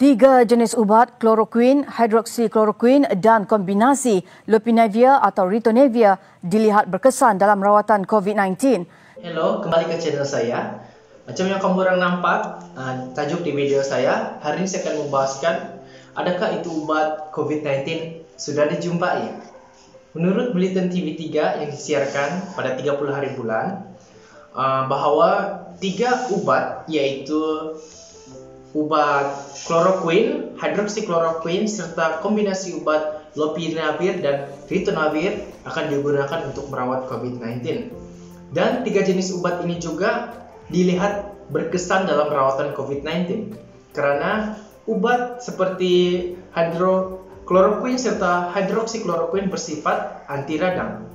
Tiga jenis ubat kloroquine, hidroksikloroquine dan kombinasi lopinavir atau ritonavir dilihat berkesan dalam rawatan COVID-19. Hello, kembali ke channel saya. Macam yang kamu orang nampak, tajuk di video saya, hari ini saya akan membahaskan adakah itu ubat COVID-19 sudah dijumpai. Menurut Bulletin TV3 yang disiarkan pada 30 hari bulan, bahawa tiga ubat yaitu ubat kloroquine, hidroksikloroquine serta kombinasi ubat lopinavir dan ritonavir akan digunakan untuk merawat COVID-19. Dan tiga jenis ubat ini juga dilihat berkesan dalam perawatan COVID-19 karena ubat seperti hidroksikloroquine serta hidroksikloroquine bersifat anti radang.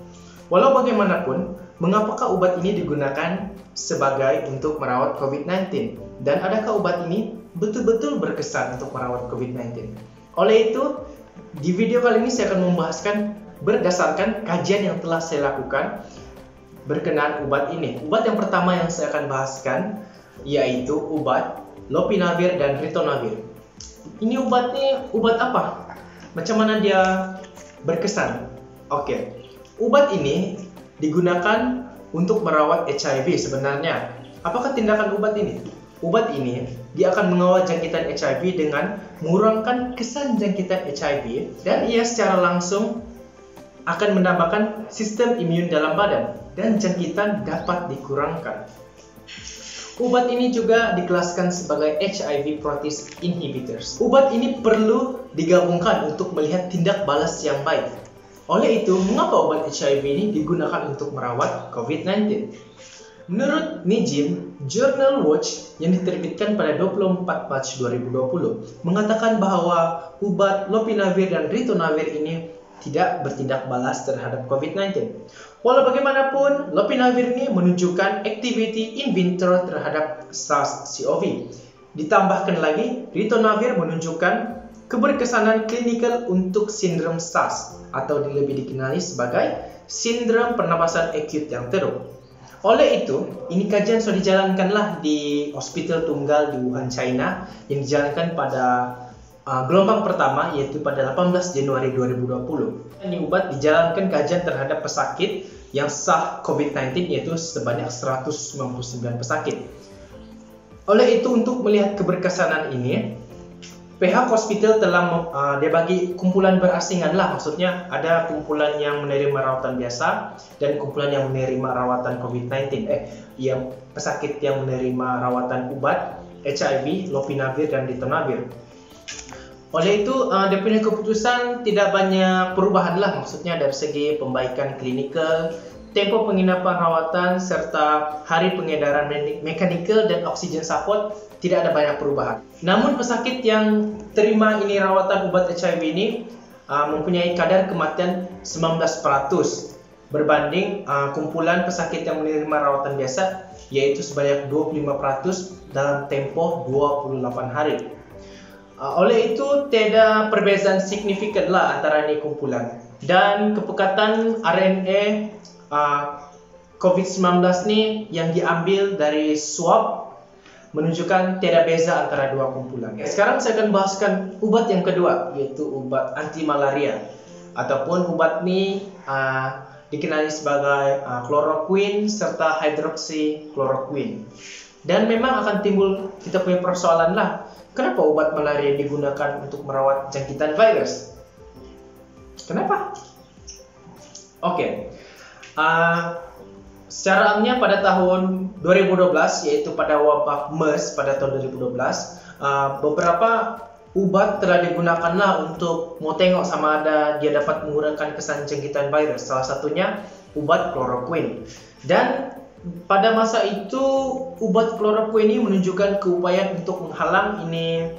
Walau bagaimanapun, mengapakah obat ini digunakan sebagai untuk merawat COVID-19? Dan adakah obat ini betul-betul berkesan untuk merawat COVID-19? Oleh itu, di video kali ini saya akan membahaskan berdasarkan kajian yang telah saya lakukan berkenaan obat ini. Obat yang pertama yang saya akan bahaskan yaitu obat lopinavir dan ritonavir. Ini obat apa? Macam mana dia berkesan? Oke. Obat ini digunakan untuk merawat HIV sebenarnya. Apakah tindakan obat ini? Obat ini dia akan mengawal jangkitan HIV dengan mengurangkan kesan jangkitan HIV dan ia secara langsung akan menambahkan sistem imun dalam badan dan jangkitan dapat dikurangkan. Obat ini juga dikelaskan sebagai HIV protease inhibitors. Obat ini perlu digabungkan untuk melihat tindak balas yang baik. Oleh itu, mengapa obat HIV ini digunakan untuk merawat COVID-19? Menurut NIJIM, Journal Watch yang diterbitkan pada 24 Maret 2020 mengatakan bahwa obat lopinavir dan ritonavir ini tidak bertindak balas terhadap COVID-19. Walau bagaimanapun, lopinavir ini menunjukkan activity in vitro terhadap SARS-CoV. Ditambahkan lagi, ritonavir menunjukkan keberkesanan klinikal untuk sindrom SARS atau lebih dikenali sebagai sindrom pernapasan akut yang teruk. Oleh itu, ini kajian sudah dijalankanlah di Hospital Tunggal di Wuhan, China yang dijalankan pada gelombang pertama yaitu pada 18 Januari 2020. Ini obat dijalankan kajian terhadap pesakit yang sah COVID-19 yaitu sebanyak 199 pesakit. Oleh itu, untuk melihat keberkesanan ini, pihak hospital telah dia bagi kumpulan berasingan lah, maksudnya ada kumpulan yang menerima rawatan biasa dan kumpulan yang menerima rawatan COVID-19, yang pesakit yang menerima rawatan obat HIV, lopinavir dan ritonavir. Oleh itu, dia punya keputusan tidak banyak perubahan lah, maksudnya dari segi pembaikan klinikal, tempo penginapan rawatan serta hari pengedaran mekanikal dan oksigen support tidak ada banyak perubahan. Namun pesakit yang terima ini rawatan obat HIV ini mempunyai kadar kematian 19% berbanding kumpulan pesakit yang menerima rawatan biasa yaitu sebanyak 25% dalam tempoh 28 hari. Oleh itu tidak perbezaan signifikan lah antara ini kumpulan. Dan kepekatan RNA COVID-19 ini yang diambil dari swab menunjukkan tidak beza antara dua kumpulan. Sekarang saya akan bahaskan obat yang kedua yaitu obat anti malaria ataupun obat ini dikenali sebagai kloroquine serta hidroksikloroquine. Dan memang akan timbul kita punya persoalan lah, kenapa obat malaria digunakan untuk merawat jangkitan virus? Kenapa? Oke. Secara amnya pada tahun 2012 yaitu pada wabah MERS pada tahun 2012 beberapa ubat telah digunakanlah untuk mau tengok sama ada dia dapat mengurangkan kesan jangkitan virus. Salah satunya obat kloroquine. Dan pada masa itu obat kloroquine ini menunjukkan keupayaan untuk menghalang ini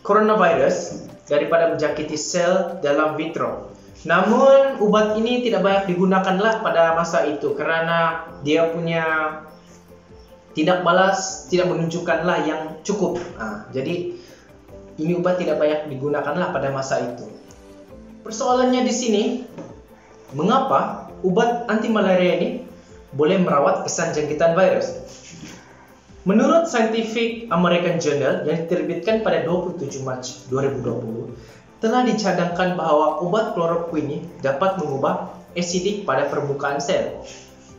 coronavirus daripada menjangkiti sel dalam vitro. Namun obat ini tidak banyak digunakanlah pada masa itu karena dia punya tindak balas tidak menunjukkanlah yang cukup. Jadi ini obat tidak banyak digunakanlah pada masa itu. Persoalannya di sini, mengapa obat anti malaria ini boleh merawat kesan jangkitan virus? Menurut Scientific American Journal yang diterbitkan pada 27 Mac 2020, telah dicadangkan bahwa obat kloroquine ini dapat mengubah asidik pada permukaan sel.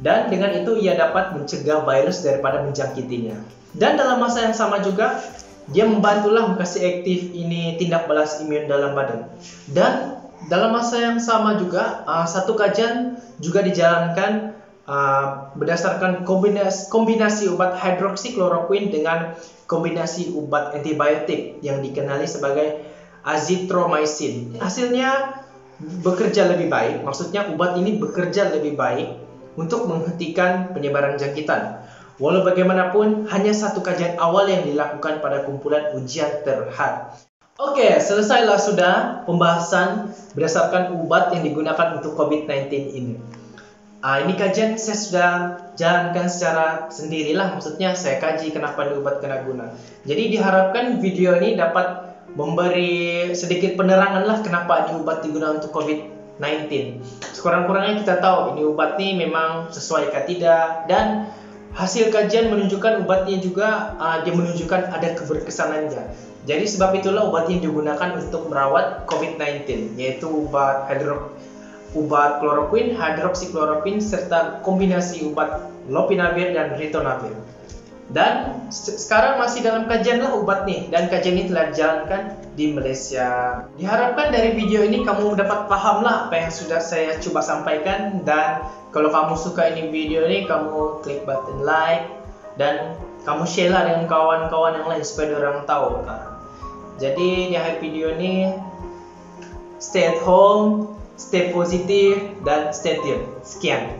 Dan dengan itu ia dapat mencegah virus daripada menjangkitinya. Dan dalam masa yang sama juga, dia membantulah mengkasih aktif ini tindak balas imun dalam badan. Dan dalam masa yang sama juga, satu kajian juga dijalankan berdasarkan kombinasi obat hidroksikloroquine dengan kombinasi obat antibiotik yang dikenali sebagai azithromycin. Hasilnya bekerja lebih baik, maksudnya obat ini bekerja lebih baik untuk menghentikan penyebaran jangkitan. Walau bagaimanapun, hanya satu kajian awal yang dilakukan pada kumpulan ujian terhad. Oke, selesailah sudah pembahasan berdasarkan obat yang digunakan untuk COVID-19 ini. Ini kajian saya sudah jalankan secara sendirilah, maksudnya saya kaji kenapa ini obat kena guna. Jadi diharapkan video ini dapat memberi sedikit penerangan lah kenapa ini obat digunakan untuk COVID-19. Sekurang-kurangnya kita tahu ini obat ini memang sesuai atau tidak, dan hasil kajian menunjukkan obatnya juga dia menunjukkan ada keberkesanannya. Jadi sebab itulah obat yang digunakan untuk merawat COVID-19, yaitu obat kloroquine, hidroksikloroquine, serta kombinasi obat lopinavir dan ritonavir. Dan sekarang masih dalam kajian lah obat nih, dan kajian ini telah dijalankan di Malaysia. Diharapkan dari video ini kamu dapat paham lah apa yang sudah saya coba sampaikan. Dan kalau kamu suka ini video ini, kamu klik button like dan kamu share lah dengan kawan-kawan yang lain supaya orang tahu. Jadi di akhir video ini, stay at home, stay positif, dan stay tuned. Sekian.